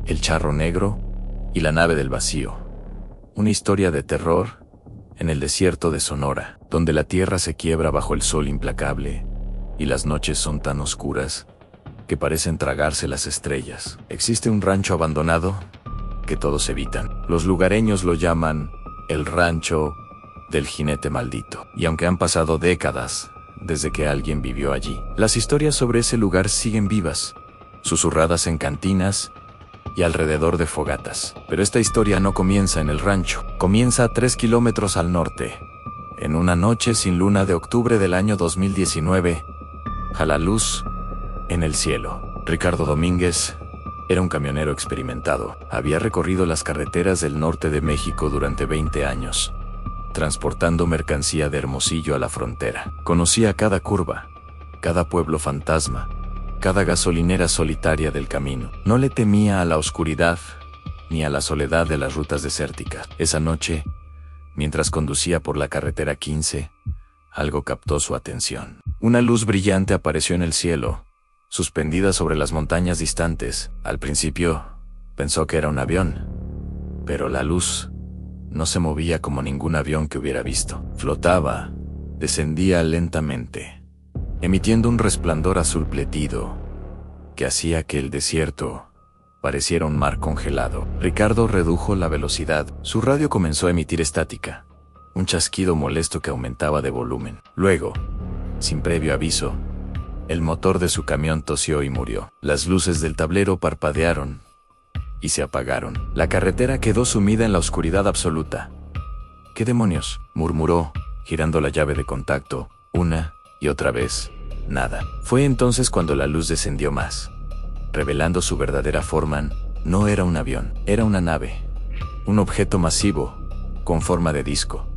El charro negro y la nave del vacío. Una historia de terror en el desierto de Sonora, donde la tierra se quiebra bajo el sol implacable y las noches son tan oscuras que parecen tragarse las estrellas. Existe un rancho abandonado que todos evitan. Los lugareños lo llaman el rancho del jinete maldito. Y aunque han pasado décadas desde que alguien vivió allí, las historias sobre ese lugar siguen vivas, susurradas en cantinas y alrededor de fogatas. Pero esta historia no comienza en el rancho. Comienza a 3 kilómetros al norte. En una noche sin luna de octubre del año 2019, a la luz en el cielo. Ricardo Domínguez era un camionero experimentado. Había recorrido las carreteras del norte de México durante 20 años, transportando mercancía de Hermosillo a la frontera. Conocía cada curva, cada pueblo fantasma, cada gasolinera solitaria del camino. No le temía a la oscuridad ni a la soledad de las rutas desérticas. Esa noche, mientras conducía por la carretera 15, algo captó su atención. Una luz brillante apareció en el cielo, suspendida sobre las montañas distantes. Al principio, pensó que era un avión, pero la luz no se movía como ningún avión que hubiera visto. Flotaba, descendía lentamente, emitiendo un resplandor azul pletido que hacía que el desierto pareciera un mar congelado. Ricardo redujo la velocidad. Su radio comenzó a emitir estática, un chasquido molesto que aumentaba de volumen. Luego, sin previo aviso, el motor de su camión tosió y murió. Las luces del tablero parpadearon y se apagaron. La carretera quedó sumida en la oscuridad absoluta. «¿Qué demonios?», murmuró, girando la llave de contacto, una y otra vez. Nada. Fue entonces cuando la luz descendió más, revelando su verdadera forma. No era un avión, era una nave. Un objeto masivo, con forma de disco,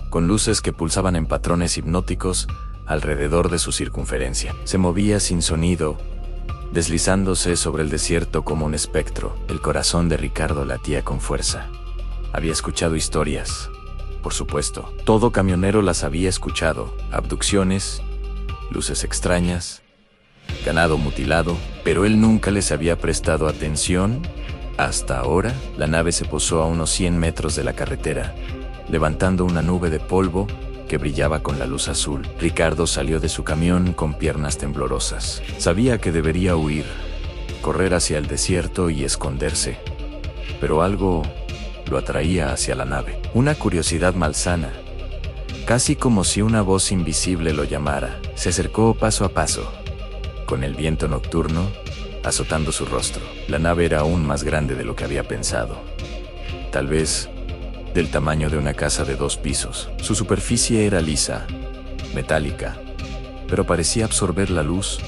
con luces que pulsaban en patrones hipnóticos alrededor de su circunferencia. Se movía sin sonido, deslizándose sobre el desierto como un espectro. El corazón de Ricardo latía con fuerza. Había escuchado historias, por supuesto. Todo camionero las había escuchado. Abducciones, luces extrañas, ganado mutilado, pero él nunca les había prestado atención. Hasta ahora, la nave se posó a unos 100 metros de la carretera, levantando una nube de polvo que brillaba con la luz azul. Ricardo salió de su camión con piernas temblorosas. Sabía que debería huir, correr hacia el desierto y esconderse, pero algo lo atraía hacia la nave. Una curiosidad malsana, casi como si una voz invisible lo llamara. Se acercó paso a paso, con el viento nocturno azotando su rostro. La nave era aún más grande de lo que había pensado. Tal vez del tamaño de una casa de 2 pisos. Su superficie era lisa, metálica, pero parecía absorber la luz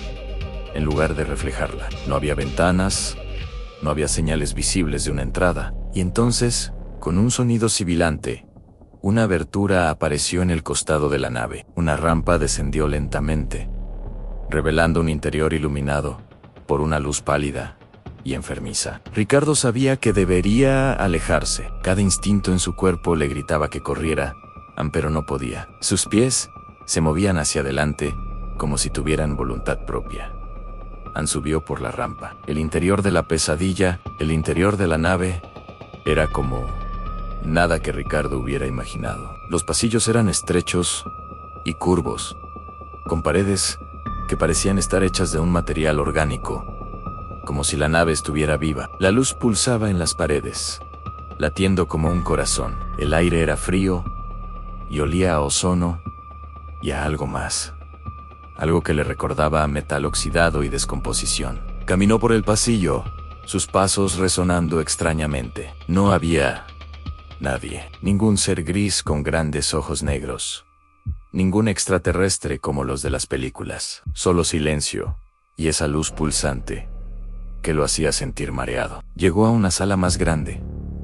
en lugar de reflejarla. No había ventanas, no había señales visibles de una entrada. Y entonces, con un sonido sibilante, una abertura apareció en el costado de la nave. Una rampa descendió lentamente, revelando un interior iluminado por una luz pálida y enfermiza. Ricardo sabía que debería alejarse. Cada instinto en su cuerpo le gritaba que corriera, pero no podía. Sus pies se movían hacia adelante como si tuvieran voluntad propia. Subió por la rampa. El interior de la pesadilla, el interior de la nave, era como nada que Ricardo hubiera imaginado. Los pasillos eran estrechos y curvos, con paredes que parecían estar hechas de un material orgánico, como si la nave estuviera viva. La luz pulsaba en las paredes, latiendo como un corazón. El aire era frío y olía a ozono y a algo más, algo que le recordaba a metal oxidado y descomposición. Caminó por el pasillo, sus pasos resonando extrañamente. No había nadie, ningún ser gris con grandes ojos negros, ningún extraterrestre como los de las películas. Solo silencio y esa luz pulsante que lo hacía sentir mareado. Llegó a una sala más grande,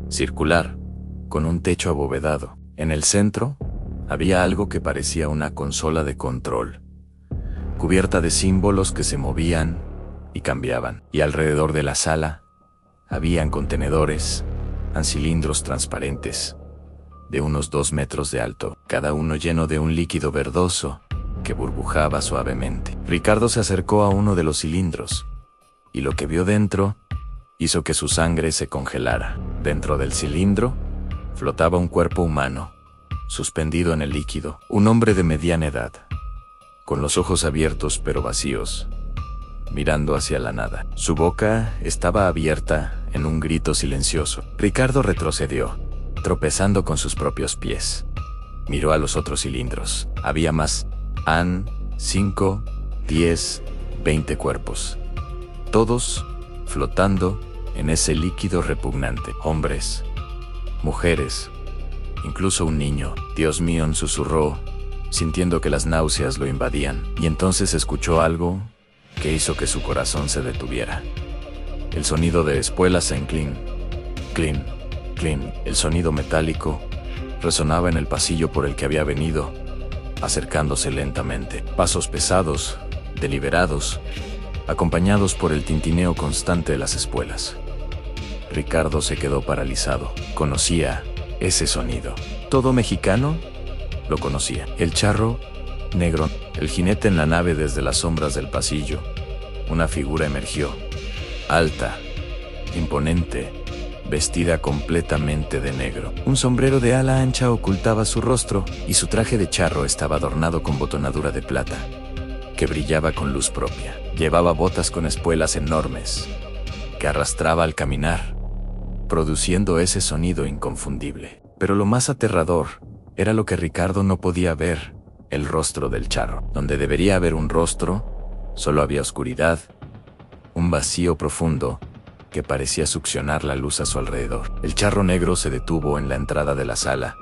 circular, con un techo abovedado. En el centro había algo que parecía una consola de control, cubierta de símbolos que se movían y cambiaban. Y alrededor de la sala habían contenedores, cilindros transparentes, de unos 2 metros de alto, cada uno lleno de un líquido verdoso que burbujaba suavemente. Ricardo se acercó a uno de los cilindros, y lo que vio dentro hizo que su sangre se congelara. Dentro del cilindro flotaba un cuerpo humano, suspendido en el líquido, un hombre de mediana edad, con los ojos abiertos pero vacíos, mirando hacia la nada. Su boca estaba abierta en un grito silencioso. Ricardo retrocedió, tropezando con sus propios pies. Miró a los otros cilindros. Había más. 5, 10, 20 cuerpos. Todos flotando en ese líquido repugnante. Hombres, mujeres, incluso un niño. Dios mío, susurró, sintiendo que las náuseas lo invadían. Y entonces escuchó algo que hizo que su corazón se detuviera. El sonido de espuelas en clink, clink, clink. El sonido metálico resonaba en el pasillo por el que había venido, acercándose lentamente. Pasos pesados, deliberados, acompañados por el tintineo constante de las espuelas. Ricardo se quedó paralizado. Conocía ese sonido. ¿Todo mexicano? Lo conocía. El charro negro, el jinete en la nave. Desde las sombras del pasillo, una figura emergió, alta, imponente, vestida completamente de negro. Un sombrero de ala ancha ocultaba su rostro y su traje de charro estaba adornado con botonadura de plata, que brillaba con luz propia. Llevaba botas con espuelas enormes, que arrastraba al caminar, produciendo ese sonido inconfundible. Pero lo más aterrador era lo que Ricardo no podía ver, el rostro del charro. Donde debería haber un rostro, solo había oscuridad, un vacío profundo que parecía succionar la luz a su alrededor. El charro negro se detuvo en la entrada de la sala,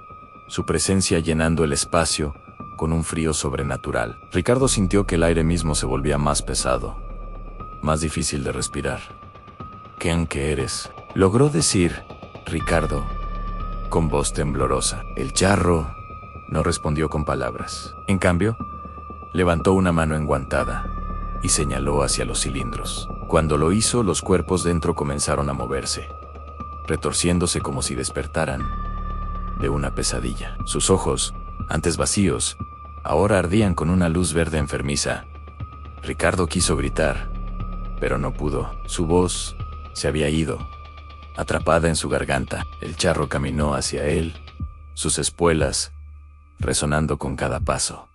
su presencia llenando el espacio con un frío sobrenatural. Ricardo sintió que el aire mismo se volvía más pesado, más difícil de respirar. ¿Quién que eres?, logró decir Ricardo, con voz temblorosa. El charro no respondió con palabras. En cambio, levantó una mano enguantada y señaló hacia los cilindros. Cuando lo hizo, los cuerpos dentro comenzaron a moverse, retorciéndose como si despertaran de una pesadilla. Sus ojos, antes vacíos, ahora ardían con una luz verde enfermiza. Ricardo quiso gritar, pero no pudo. Su voz se había ido, atrapada en su garganta. El charro caminó hacia él, sus espuelas resonando con cada paso.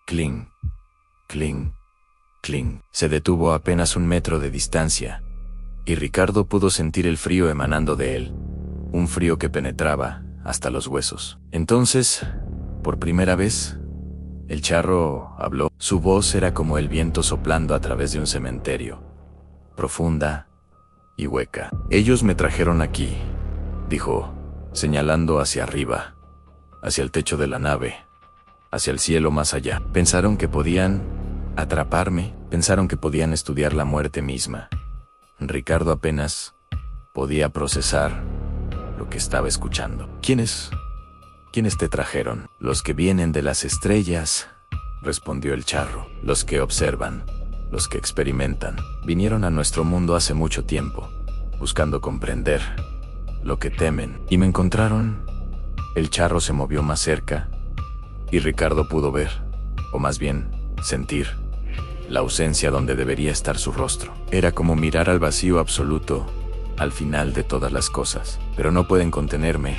Cling, cling, cling. Se detuvo a apenas 1 metro de distancia, y Ricardo pudo sentir el frío emanando de él, un frío que penetraba hasta los huesos. Entonces, por primera vez, el charro habló. Su voz era como el viento soplando a través de un cementerio, profunda y hueca. Ellos me trajeron aquí, dijo, señalando hacia arriba, hacia el techo de la nave, hacia el cielo más allá. Pensaron que podían atraparme, pensaron que podían estudiar la muerte misma. Ricardo apenas podía procesar lo que estaba escuchando. ¿Quiénes te trajeron? Los que vienen de las estrellas, respondió el charro. Los que observan, los que experimentan. Vinieron a nuestro mundo hace mucho tiempo, buscando comprender lo que temen. ¿Y me encontraron? El charro se movió más cerca, y Ricardo pudo ver, o más bien, sentir, la ausencia donde debería estar su rostro. Era como mirar al vacío absoluto, al final de todas las cosas. Pero no pueden contenerme,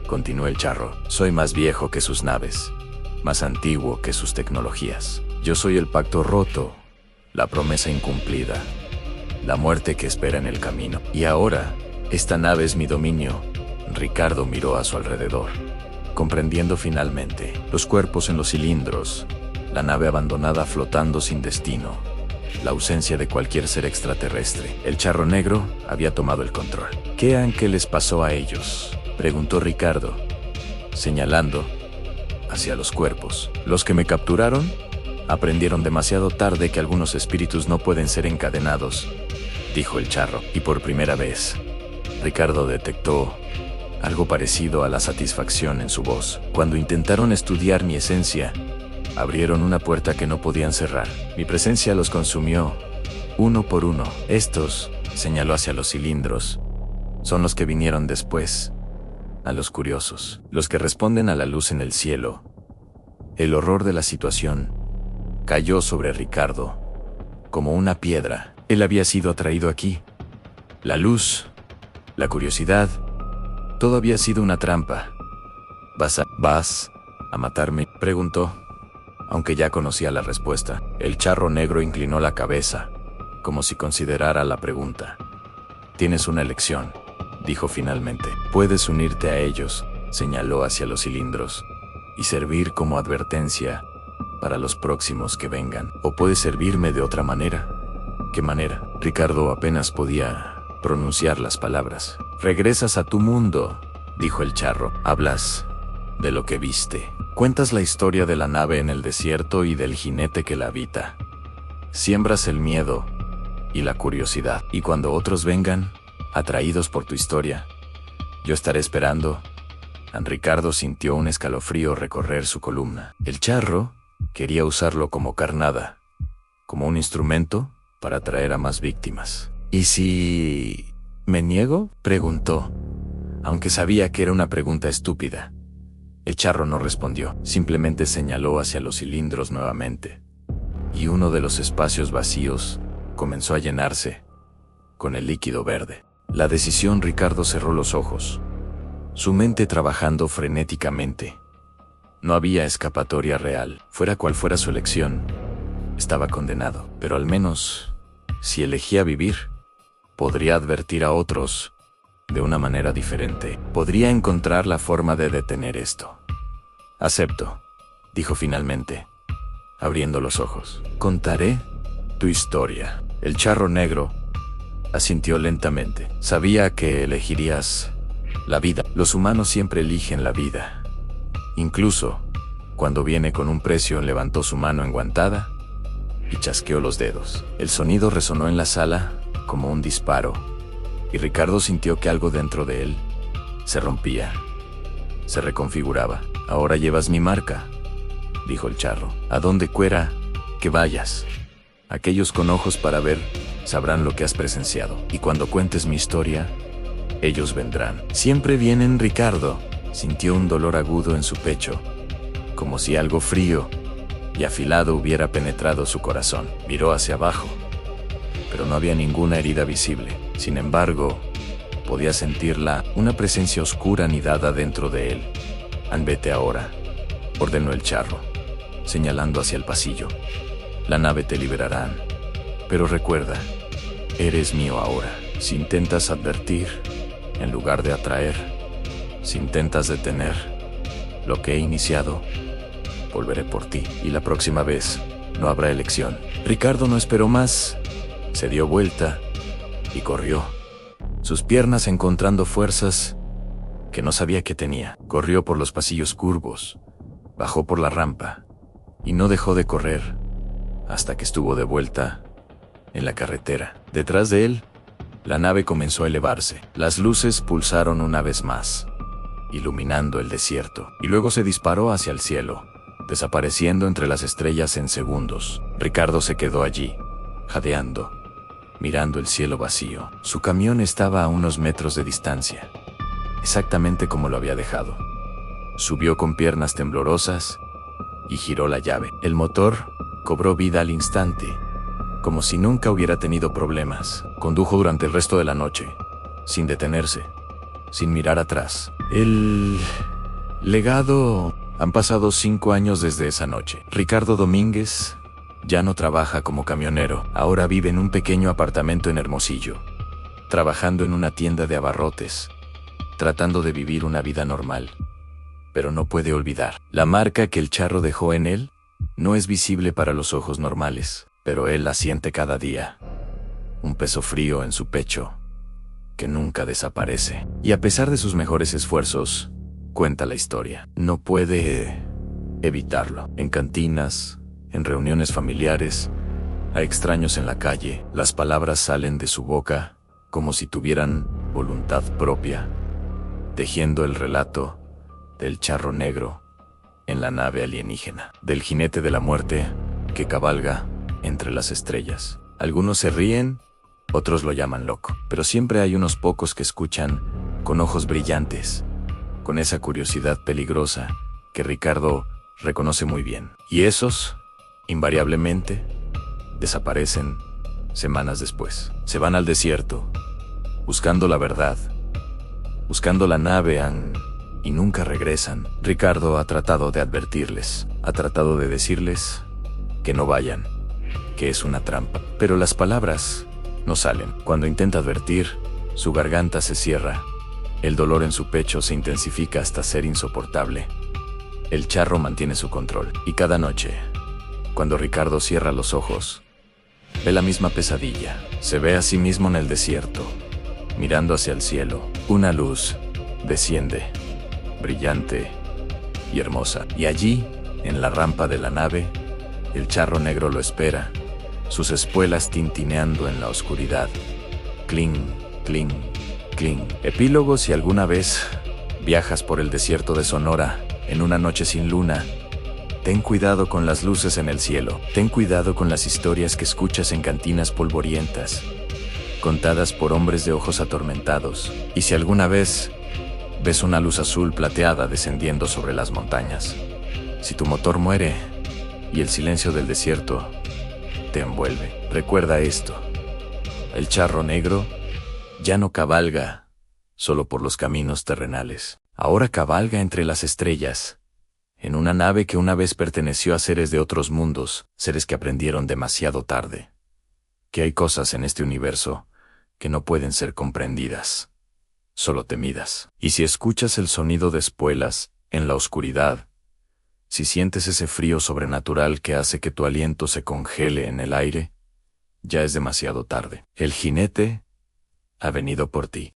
continuó el charro. Soy más viejo que sus naves, más antiguo que sus tecnologías. Yo soy el pacto roto, la promesa incumplida, la muerte que espera en el camino. Y ahora, esta nave es mi dominio. Ricardo miró a su alrededor, comprendiendo finalmente. Los cuerpos en los cilindros, la nave abandonada flotando sin destino, la ausencia de cualquier ser extraterrestre. El charro negro había tomado el control. ¿Qué les pasó a ellos?, preguntó Ricardo, señalando hacia los cuerpos. Los que me capturaron aprendieron demasiado tarde que algunos espíritus no pueden ser encadenados, dijo el charro. Y por primera vez, Ricardo detectó algo parecido a la satisfacción en su voz. Cuando intentaron estudiar mi esencia, abrieron una puerta que no podían cerrar. Mi presencia los consumió, uno por uno. Estos, señaló hacia los cilindros, son los que vinieron después, a los curiosos, los que responden a la luz en el cielo. El horror de la situación cayó sobre Ricardo como una piedra. Él había sido atraído aquí, La luz, la curiosidad, todo había sido una trampa. ¿Vas a matarme?, preguntó, aunque ya conocía la respuesta. El charro negro inclinó la cabeza, como si considerara la pregunta. Tienes una elección, dijo finalmente. Puedes unirte a ellos, señaló hacia los cilindros, y servir como advertencia para los próximos que vengan. O puedes servirme de otra manera. ¿Qué manera? Ricardo apenas podía pronunciar las palabras. Regresas a tu mundo, dijo el charro. Hablas de lo que viste. Cuentas la historia de la nave en el desierto y del jinete que la habita. Siembras el miedo y la curiosidad. Y cuando otros vengan, atraídos por tu historia, yo estaré esperando. Ricardo sintió un escalofrío recorrer su columna. El charro quería usarlo como carnada, como un instrumento para atraer a más víctimas. ¿Y si me niego?, preguntó, aunque sabía que era una pregunta estúpida. El charro no respondió, simplemente señaló hacia los cilindros nuevamente, y uno de los espacios vacíos comenzó a llenarse con el líquido verde. La decisión. Ricardo cerró los ojos, su mente trabajando frenéticamente. No había escapatoria real. Fuera cual fuera su elección, estaba condenado. Pero al menos, si elegía vivir, podría advertir a otros de una manera diferente. Podría encontrar la forma de detener esto. Acepto, dijo finalmente, abriendo los ojos. Contaré tu historia. El charro negro asintió lentamente. Sabía que elegirías la vida. Los humanos siempre eligen la vida. Incluso cuando viene con un precio. Levantó su mano enguantada y chasqueó los dedos. El sonido resonó en la sala como un disparo, y Ricardo sintió que algo dentro de él se rompía, se reconfiguraba. Ahora llevas mi marca, dijo el charro. A donde quiera que vayas, aquellos con ojos para ver sabrán lo que has presenciado. Y cuando cuentes mi historia, ellos vendrán. Siempre vienen. Ricardo sintió un dolor agudo en su pecho, como si algo frío y afilado hubiera penetrado su corazón. Miró hacia abajo, pero no había ninguna herida visible. Sin embargo, podía sentirla, una presencia oscura anidada dentro de él. Vete ahora, ordenó el charro, señalando hacia el pasillo. La nave te liberarán, pero recuerda, eres mío ahora. Si intentas advertir, en lugar de atraer, si intentas detener lo que he iniciado, volveré por ti, y la próxima vez no habrá elección. Ricardo no esperó más. Se dio vuelta y corrió, sus piernas encontrando fuerzas que no sabía que tenía. Corrió por los pasillos curvos, bajó por la rampa, y no dejó de correr hasta que estuvo de vuelta en la carretera. Detrás de él, la nave comenzó a elevarse. Las luces pulsaron una vez más, iluminando el desierto, y luego se disparó hacia el cielo, desapareciendo entre las estrellas en segundos. Ricardo se quedó allí, jadeando, mirando el cielo vacío. Su camión estaba a unos metros de distancia, exactamente como lo había dejado. Subió con piernas temblorosas y giró la llave. El motor cobró vida al instante, como si nunca hubiera tenido problemas. Condujo durante el resto de la noche, sin detenerse, sin mirar atrás. El legado. Han pasado 5 años desde esa noche. Ricardo Domínguez ya no trabaja como camionero. Ahora vive en un pequeño apartamento en Hermosillo, trabajando en una tienda de abarrotes, tratando de vivir una vida normal. Pero no puede olvidar. La marca que el charro dejó en él no es visible para los ojos normales, pero él la siente cada día. Un peso frío en su pecho, que nunca desaparece. Y a pesar de sus mejores esfuerzos, cuenta la historia, no puede evitarlo. En cantinas, en reuniones familiares, a extraños en la calle, las palabras salen de su boca como si tuvieran voluntad propia, tejiendo el relato del charro negro en la nave alienígena, del jinete de la muerte que cabalga entre las estrellas. Algunos se ríen, otros lo llaman loco, pero siempre hay unos pocos que escuchan con ojos brillantes, con esa curiosidad peligrosa que Ricardo reconoce muy bien. Y esos, invariablemente, desaparecen semanas después. Se van al desierto, buscando la verdad, buscando la nave y nunca regresan. Ricardo ha tratado de advertirles, ha tratado de decirles que no vayan, que es una trampa, pero las palabras no salen. Cuando intenta advertir, su garganta se cierra, el dolor en su pecho se intensifica hasta ser insoportable. El charro mantiene su control, y cada noche, cuando Ricardo cierra los ojos, ve la misma pesadilla. Se ve a sí mismo en el desierto, mirando hacia el cielo. Una luz desciende, brillante y hermosa. Y allí, en la rampa de la nave, el charro negro lo espera, sus espuelas tintineando en la oscuridad. Cling, cling, cling. Epílogo: si alguna vez viajas por el desierto de Sonora, en una noche sin luna, ten cuidado con las luces en el cielo. Ten cuidado con las historias que escuchas en cantinas polvorientas, contadas por hombres de ojos atormentados. Y si alguna vez ves una luz azul plateada descendiendo sobre las montañas, si tu motor muere y el silencio del desierto te envuelve, recuerda esto: el charro negro ya no cabalga solo por los caminos terrenales. Ahora cabalga entre las estrellas, en una nave que una vez perteneció a seres de otros mundos, seres que aprendieron demasiado tarde que hay cosas en este universo que no pueden ser comprendidas, solo temidas. Y si escuchas el sonido de espuelas en la oscuridad, si sientes ese frío sobrenatural que hace que tu aliento se congele en el aire, ya es demasiado tarde. El jinete ha venido por ti.